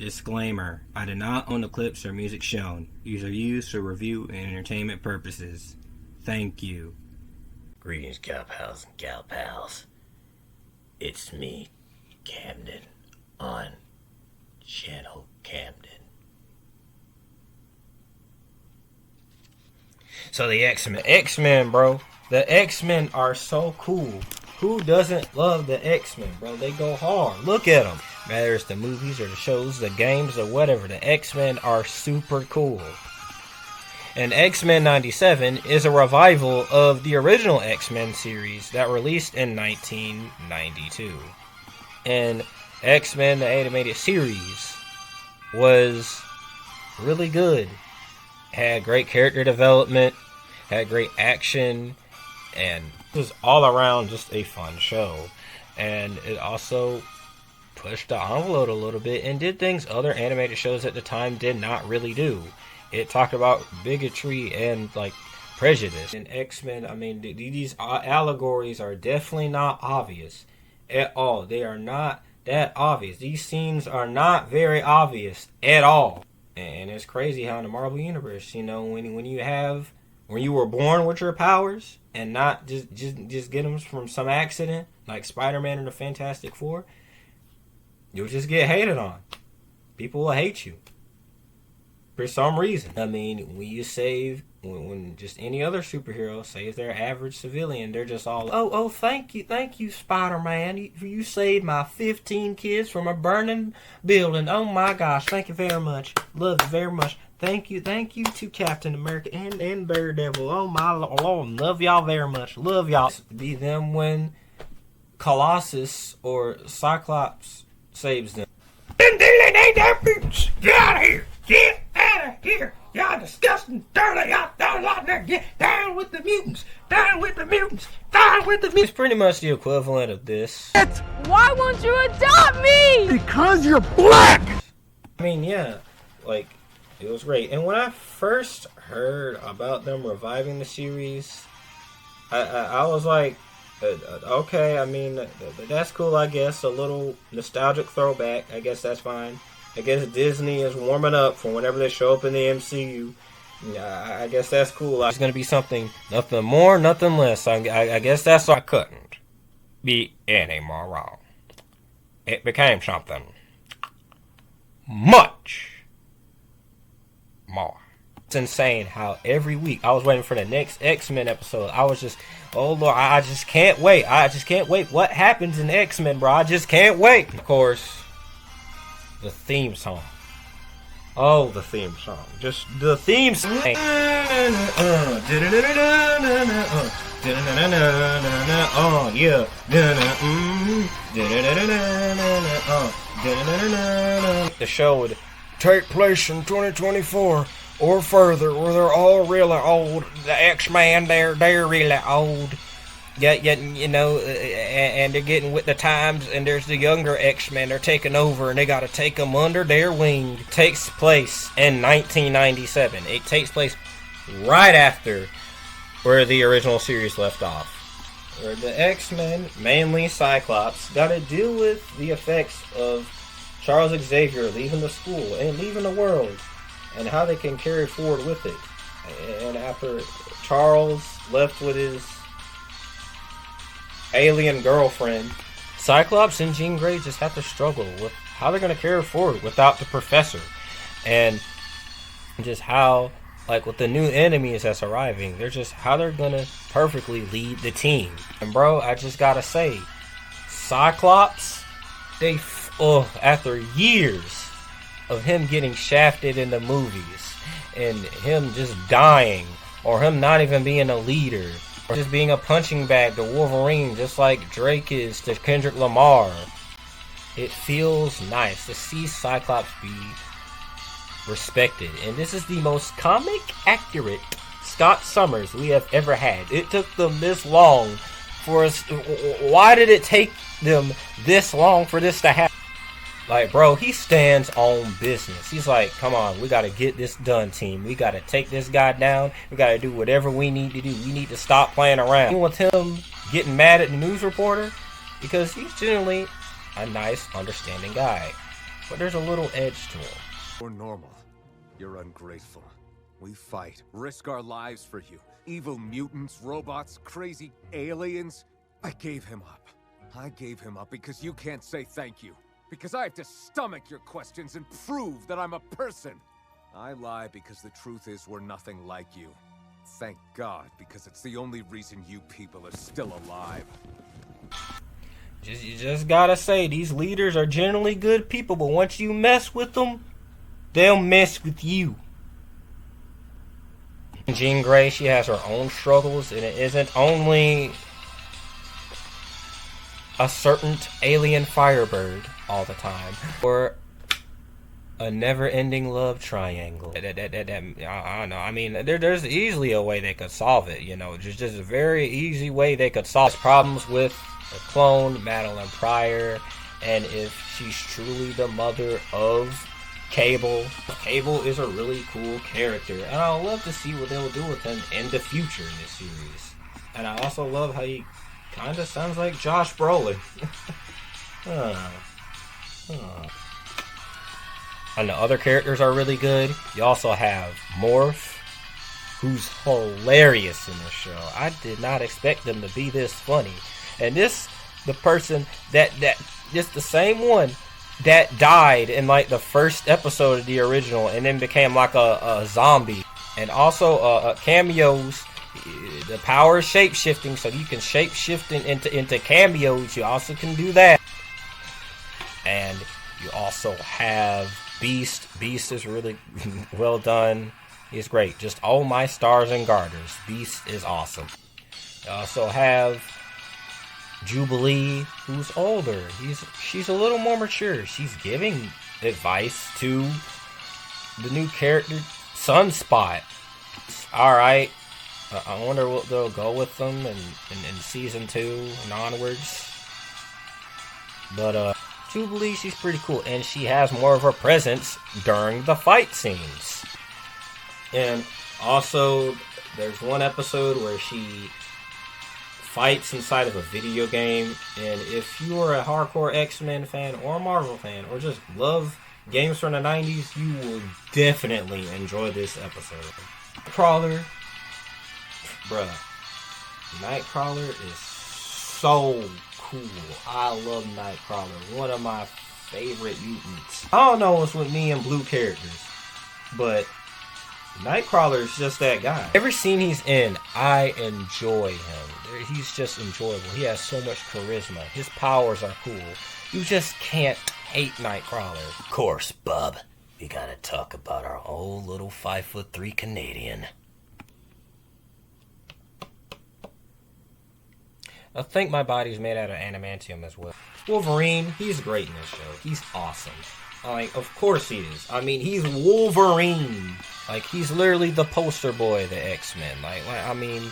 Disclaimer: I do not own the clips or music shown. These are used for review and entertainment purposes. Thank you. Greetings, gal pals and gal pals. It's me, Camden, on Channel Camden. So the X-Men, bro. The X-Men are so cool. Who doesn't love the X-Men, bro? They go hard. Look at them. Whether it's the movies or the shows, the games or whatever, the X-Men are super cool. And X-Men 97 is a revival of the original X-Men series that released in 1992. And X-Men, the animated series, was really good. Had great character development, had great action, and it was all around just a fun show. And it also pushed the envelope a little bit and did things other animated shows at the time did not really do. It talked about bigotry and like prejudice. In X-Men, I mean, these allegories are definitely not obvious at all. They are not that obvious. These scenes are not very obvious at all. And it's crazy how in the Marvel Universe, you know, when you were born with your powers and not just get them from some accident, like Spider-Man and the Fantastic Four, you'll just get hated on. People will hate you for some reason. I mean, when just any other superhero saves their average civilian, they're just all, oh, thank you, Spider-Man. You saved my 15 kids from a burning building. Oh my gosh, thank you very much. Love you very much. Thank you to Captain America and Daredevil. Oh my Lord, love y'all very much. Love y'all. Be them when Colossus or Cyclops saves them. Get out of here! Get out of here! Y'all disgusting, dirty, y'all don't like that. Get down with the mutants! Down with the mutants! Down with the mutants! It's pretty much the equivalent of this. Why won't you adopt me? Because you're black! I mean, yeah, like, it was great. And when I first heard about them reviving the series, I was like, okay, I mean, that's cool, I guess. A little nostalgic throwback. I guess that's fine. I guess Disney is warming up for whenever they show up in the MCU. I guess that's cool. It's going to be something, nothing more, nothing less. I guess that's what I couldn't be any more wrong. It became something much more. It's insane how every week I was waiting for the next X-Men episode. I was just, oh Lord, I just can't wait. I just can't wait. What happens in X-Men, bro? I just can't wait. Of course, the theme song. Oh, the theme song. Just the theme song. Oh, yeah. The show would take place in 2024 or further, where they're all really old. The X-Men, they're really old. Yeah, you know, and they're getting with the times, and there's the younger X-Men. They're taking over, and they got to take them under their wing. It takes place in 1997. It takes place right after where the original series left off, where the X-Men, mainly Cyclops, got to deal with the effects of Charles Xavier leaving the school and leaving the world, and how they can carry forward with it. And after Charles left with his alien girlfriend, Cyclops and Jean Grey just have to struggle with how they're going to carry forward without the Professor, and just how, like, with the new enemies that's arriving, they're just how they're going to perfectly lead the team. And bro, I just gotta say, Cyclops, after years of him getting shafted in the movies and him just dying, or him not even being a leader, or just being a punching bag to Wolverine, just like Drake is to Kendrick Lamar. It feels nice to see Cyclops be respected. And this is the most comic accurate Scott Summers we have ever had. It took them this long for us. Why did it take them this long for this to happen? Like, bro, he stands on business. He's like, come on, we got to get this done, team. We got to take this guy down. We got to do whatever we need to do. We need to stop playing around. With him getting mad at the news reporter, because he's generally a nice, understanding guy. but there's a little edge to him. We're normal. You're ungrateful. We fight, risk our lives for you. Evil mutants, robots, crazy aliens. I gave him up. I gave him up because you can't say thank you. Because I have to stomach your questions and prove that I'm a person. I lie because the truth is we're nothing like you. Thank God, because it's the only reason you people are still alive. You just gotta say, these leaders are generally good people, but once you mess with them, they'll mess with you. Jean Grey, she has her own struggles, and it isn't only a certain alien firebird all the time, or a never-ending love triangle. I don't know. I mean, there's easily a way they could solve it. You know, just a very easy way they could solve problems with the clone, Madeline Pryor, and if she's truly the mother of Cable. Cable is a really cool character, and I'll love to see what they'll do with him in the future in this series. And I also love how he kind of sounds like Josh Brolin. And the other characters are really good. You also have Morph, who's hilarious in this show. I did not expect them to be this funny. And this, the person that just the same one that died in like the first episode of the original and then became like a zombie. And also cameos. The power of shape-shifting, so you can shape-shift into cameos. You also can do that. And you also have Beast. Beast is really well done. He's great. Just oh my stars and garters. Beast is awesome. You also have Jubilee, who's older. She's a little more mature. She's giving advice to the new character, Sunspot. Alright. I wonder what they'll go with them in season 2 and onwards. But Jubilee, she's pretty cool, and she has more of a presence during the fight scenes. And also, there's one episode where she fights inside of a video game, and if you are a hardcore X-Men fan or Marvel fan or just love games from the 90s, you will definitely enjoy this episode. Crawler, bruh, Nightcrawler is so cool. I love Nightcrawler, one of my favorite mutants. I don't know what's with me and blue characters, but Nightcrawler is just that guy. Every scene he's in, I enjoy him. He's just enjoyable. He has so much charisma. His powers are cool. You just can't hate Nightcrawler. Of course, bub, we gotta talk about our old little 5'3" Canadian. I think my body's made out of adamantium as well. Wolverine, he's great in this show. He's awesome. Like, of course he is. I mean, he's Wolverine. Like, he's literally the poster boy of the X-Men. Like I mean,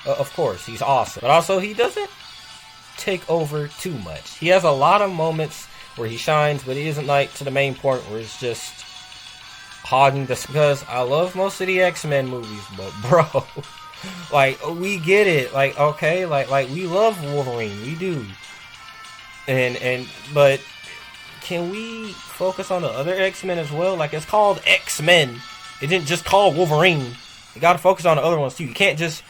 of course, he's awesome. But also, he doesn't take over too much. He has a lot of moments where he shines, but he isn't, like, to the main point where it's just hogging the... Because I love most of the X-Men movies, but, bro... Like, we get it. Like, okay, like we love Wolverine. We do. But can we focus on the other X-Men as well? Like, it's called X-Men. It didn't just call Wolverine. You gotta focus on the other ones, too. You can't just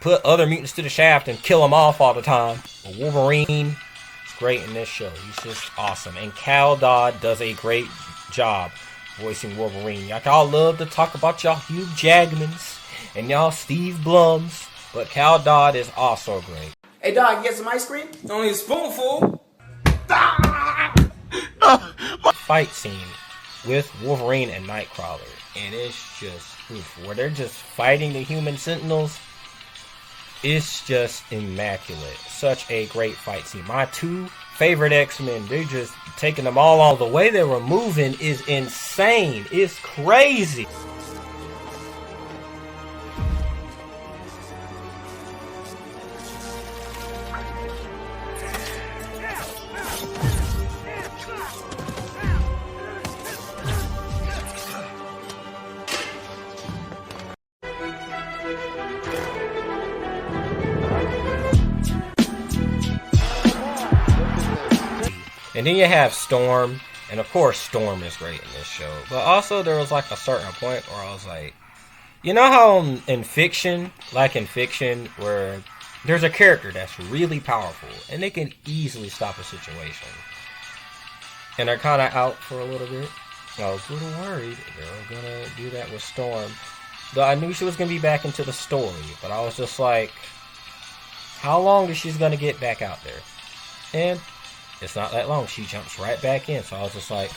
put other mutants to the shaft and kill them off all the time. But Wolverine is great in this show. He's just awesome. And Cal Dodd does a great job voicing Wolverine. Y'all love to talk about y'all Hugh Jackmans and y'all Steve Blums, but Cal Dodd is also great. Hey dog, you get some ice cream? Only a spoonful. Fight scene with Wolverine and Nightcrawler, and it's just where they're just fighting the human Sentinels. It's just immaculate. Such a great fight scene. My two favorite X-Men, they're just taking them all on. The way they were moving is insane. It's crazy. And then you have Storm, And of course, Storm is great in this show. But also, there was like a certain point where I was like, you know how in fiction, where there's a character that's really powerful and they can easily stop a situation, and they're kind of out for a little bit. I was a little worried they were gonna do that with Storm. Though I knew she was gonna be back into the story, but I was just like, how long is she gonna get back out there? And it's not that long. She jumps right back in. So I was just like,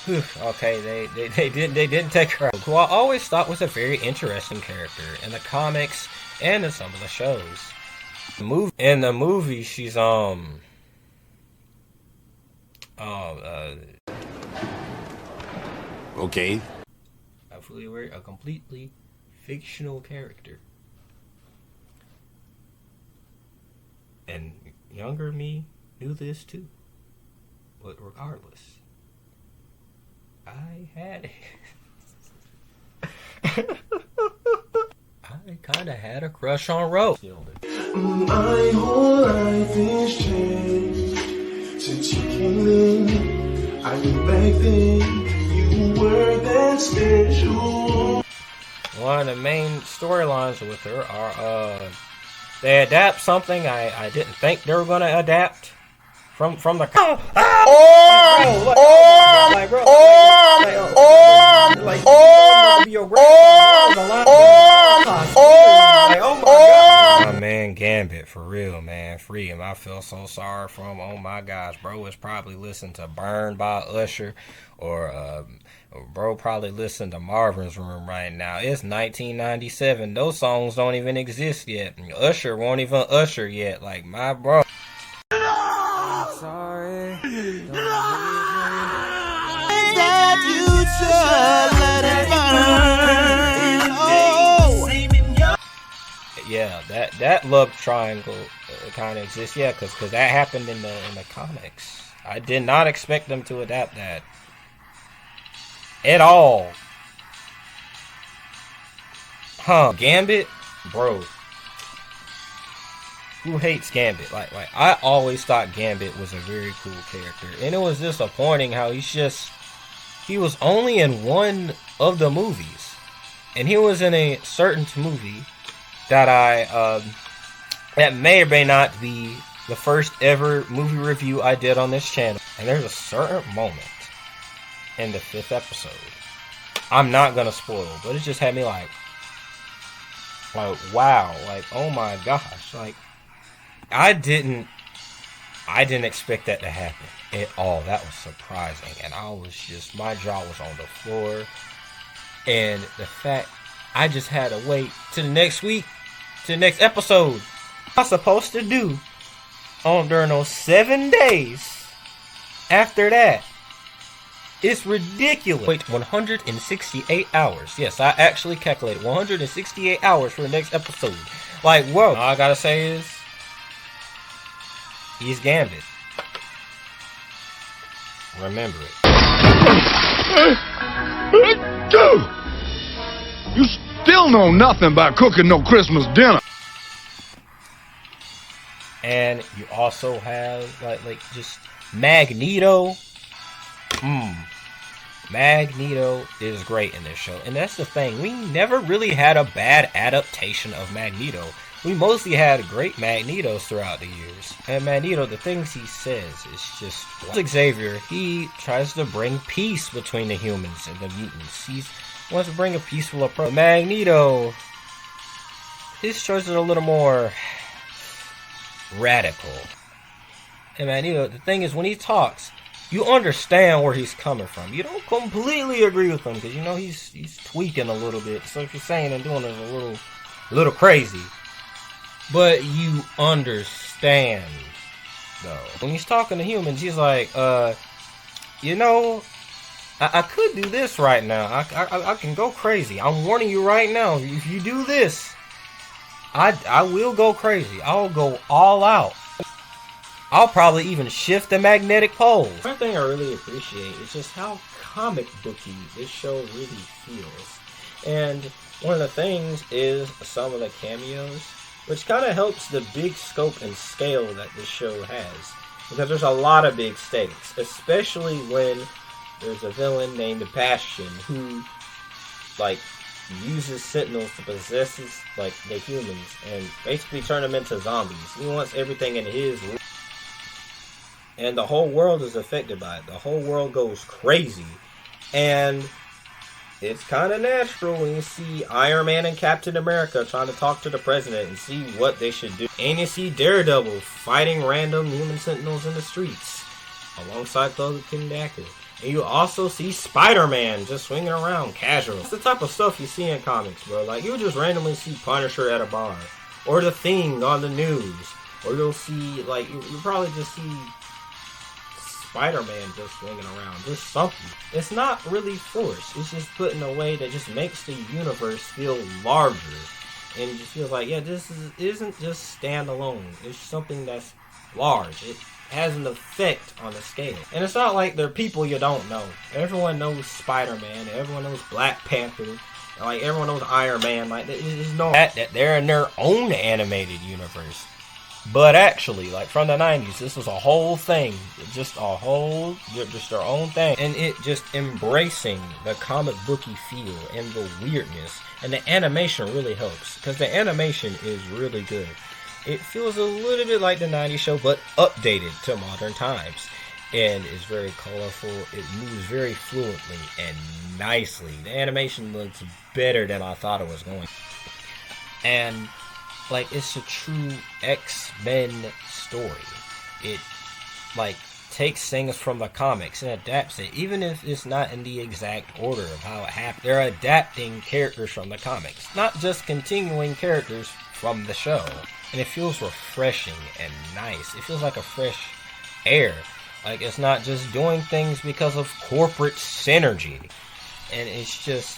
whew, okay, they didn't take her out. Who I always thought was a very interesting character in the comics and in some of the shows. In the movie, she's Okay. A completely fictional character. And younger me knew this too. But regardless, I had I kinda had a crush on Rose. My whole life is changed since you came in. I knew back then you were that special. One of the main storylines with her are they adapt something I didn't think they were gonna adapt from the my man Gambit, for real, man. Free him. I feel so sorry for him. Oh my gosh, bro is probably listening to Burn by Usher, or bro probably listening to Marvin's Room right now. It's 1997. Those songs don't even exist yet. Usher won't even usher yet. Like, my bro. I'm sorry. That you should let it burn. Yeah, that love triangle kind of exists. Yeah, because that happened in the comics. I did not expect them to adapt that at all. Gambit, bro. Who hates Gambit? Like I always thought Gambit was a very cool character, and it was disappointing how he was only in one of the movies, and he was in a certain movie that that may or may not be the first ever movie review I did on this channel. And there's a certain moment in the 5th episode. I'm not gonna spoil, but it just had me like wow, like, oh my gosh, like I didn't expect that to happen at all. That was surprising, and my jaw was on the floor. And the fact I just had to wait to the next week, to the next episode. I'm supposed to do during those 7 days after that. It's ridiculous. Wait, 168 hours. Yes, I actually calculated 168 hours for the next episode. Like, whoa. All I gotta say is, he's Gambit. Remember it. You still know nothing about cooking no Christmas dinner. And you also have like just Magneto. Magneto is great in this show, and that's the thing. We never really had a bad adaptation of Magneto. We mostly had great Magnetos throughout the years. And Magneto, the things he says is just... Xavier, he tries to bring peace between the humans and the mutants. He wants to bring a peaceful approach. Magneto, his choice is a little more radical. And Magneto, the thing is, when he talks, you understand where he's coming from. You don't completely agree with him, because you know he's tweaking a little bit. So if you're saying and doing it a little crazy. But you understand, though. When he's talking to humans, he's like, you know, I could do this right now. I can go crazy. I'm warning you right now. If you do this, I will go crazy. I'll go all out. I'll probably even shift the magnetic poles. One thing I really appreciate is just how comic booky this show really feels. And one of the things is some of the cameos, which kind of helps the big scope and scale that this show has. Because there's a lot of big stakes, especially when there's a villain named Bastion who, like, uses Sentinels to possess like the humans and basically turn them into zombies. He wants everything in his rule. And the whole world is affected by it. The whole world goes crazy. And it's kind of natural when you see Iron Man and Captain America trying to talk to the president and see what they should do. And you see Daredevil fighting random human sentinels in the streets alongside Thug and Dacker. And you also see Spider-Man just swinging around casual. It's the type of stuff you see in comics, bro. Like, you'll just randomly see Punisher at a bar. Or The Thing on the news. Or you'll see, like, you'll probably just see Spider-Man just swinging around. Just something. It's not really forced. It's just put in a way that just makes the universe feel larger. And it just feels like, yeah, this isn't just standalone. It's something that's large. It has an effect on the scale. And it's not like they're people you don't know. Everyone knows Spider-Man. Everyone knows Black Panther. Like, everyone knows Iron Man. Like, there's no that they're in their own animated universe. But actually, like, from the 90s, this was a whole thing. Just their own thing. And it just embracing the comic booky feel and the weirdness. And the animation really helps. Because the animation is really good. It feels a little bit like the 90s show, but updated to modern times. And it's very colorful. It moves very fluently and nicely. The animation looks better than I thought it was going. And, like, it's a true X-Men story. It, like, takes things from the comics and adapts it, even if it's not in the exact order of how it happened. They're adapting characters from the comics, not just continuing characters from the show. And it feels refreshing and nice. It feels like a fresh air. Like, it's not just doing things because of corporate synergy. And it's just,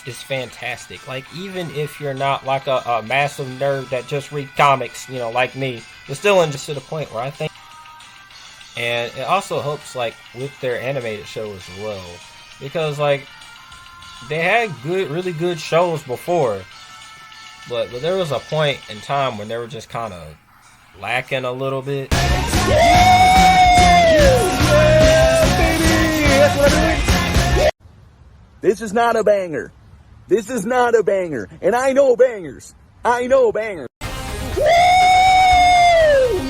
it's fantastic. Like, even if you're not like a massive nerd that just read comics, you know, like me, you're still interested to the point where I think. And it also helps, like, with their animated show as well. Because, like, they had really good shows before. But there was a point in time when they were just kind of lacking a little bit. This is not a banger. This is not a banger. And I know bangers. I know bangers. Woo!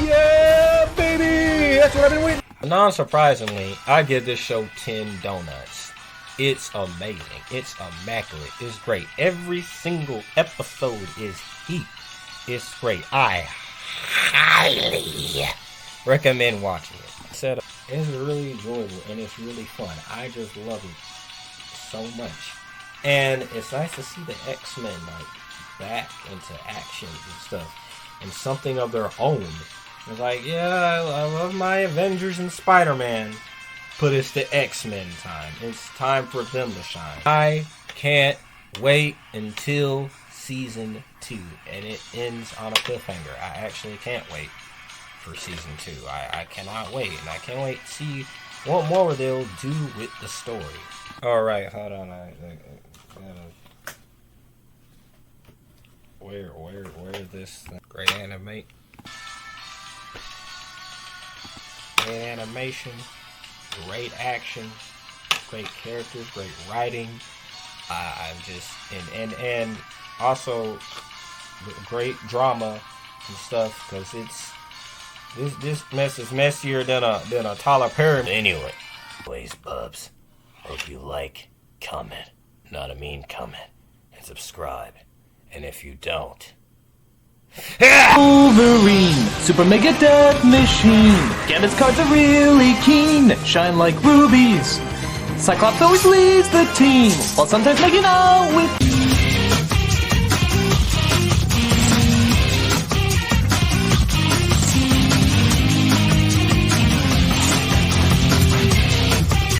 Yeah, baby! That's what I've been waiting. Non-surprisingly, I give this show 10 donuts. It's amazing. It's immaculate. It's great. Every single episode is heat. It's great. I highly recommend watching it. It's really enjoyable and it's really fun. I just love it so much. And it's nice to see the X-Men, like, back into action and stuff. And something of their own. It's like, yeah, I love my Avengers and Spider-Man. But it's the X-Men time. It's time for them to shine. I can't wait until season 2. And it ends on a cliffhanger. I actually can't wait for season 2. I cannot wait. And I can't wait to see what more they'll do with the story. Alright, hold on. Where is this thing? Great animate. Great animation. Great action, great characters, great writing. I'm just and also great drama and stuff because it's this mess is messier than a Tyler Perry. Anyway, bubs, hope you like, comment, not a mean comment, and subscribe. And if you don't. Wolverine, Super Mega Death Machine. Gambit's cards are really keen, shine like rubies. Cyclops always leads the team, while sometimes making out with